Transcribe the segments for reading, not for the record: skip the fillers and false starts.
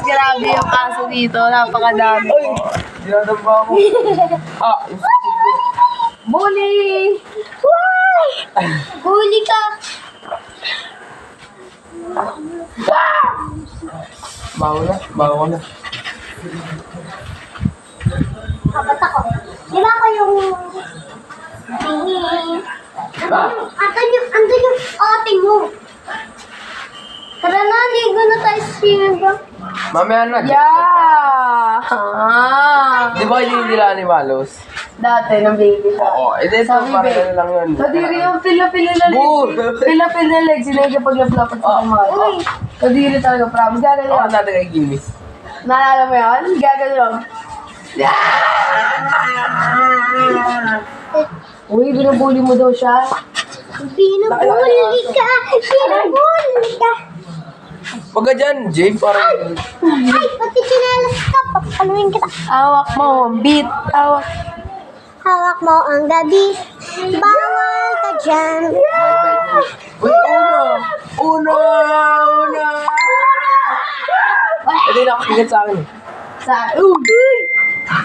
grabe yung kaso dito. Napakadami. Ay! Dinadamba mo. Ah, yung sisig ko. Bully! Why? Huli ka. Bago na, bago na. Kapat ako. Di ba ako yung... Andun yung ate mo. Tara na, ligo na tayo sa swimming pool. Mamaya na. Yeah! Di ba yung nila ni Malos? Dati, nang baby siya. Oo, ito Sabi, parang babe, gano'n lang yun. Kadiri yung pila-pila na Bull! legs. Pila-pila na legs. Sinay kapag laplapat sa mga. Uy. Kadiri talaga, promise. Gagano Ako lang. natin kay Gimis. Naalala mo yun? Gagano lang. Uy, binubuli mo daw siya. Binubuli ka. Binubuli ka. Pagka dyan, Jay, parang... Ay, pati chinelas ka. Papaluin kita. Awak mo, beat. Awak. Hawak mo ang gabi. Bawal ka dyan. Uy, una! Ito yung nakakigat sa akin. Sa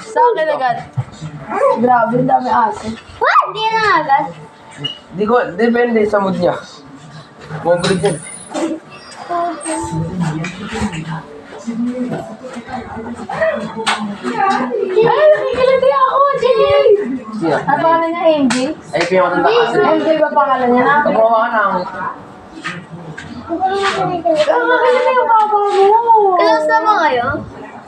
Sa akin agad. Grabe, ang dami aso. What? Hindi na agad. Di ko, depende sa mood niya. Kung gulit yan. Ay, nakikilati ako, Jay! Siya. Ang pangalan niya, MJ? Ay, pinamatanda kasi. MJ ba pangalan niya? Kabawa ka na ako. Ang makilala na yung papa mo. Close na mo kayo?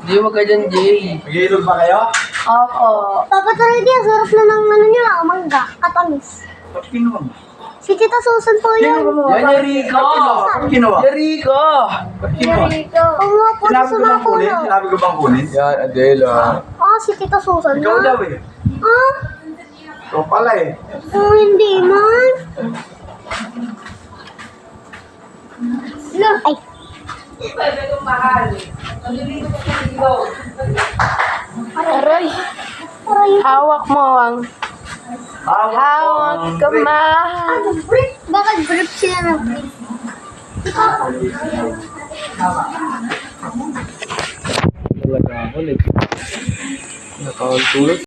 Di, wag ka dyan, Jay. Nag-iilog ba kayo? Opo. Papa Troy, ang sarap na ng ano niya, mangga, katamis. Ba't kinuha mo? Si Tita Susan po yan. Yan, Yarico! Ba't kinuha? Yarico! Ba't kinuha? Kumuha po sa Sinabi ko bang kunin? sumapuno. Sinabi ko bang kunin? Yan, Adela. Ah, si Tita Susan Ikaw na. daw eh. Ah, Ikaw pala eh. oh, hindi man. Ay. Aray, Aray. hawak mo ang hawak kamay. Bakit grip sila ng grip? Talaga ako, like. Nakakantulog.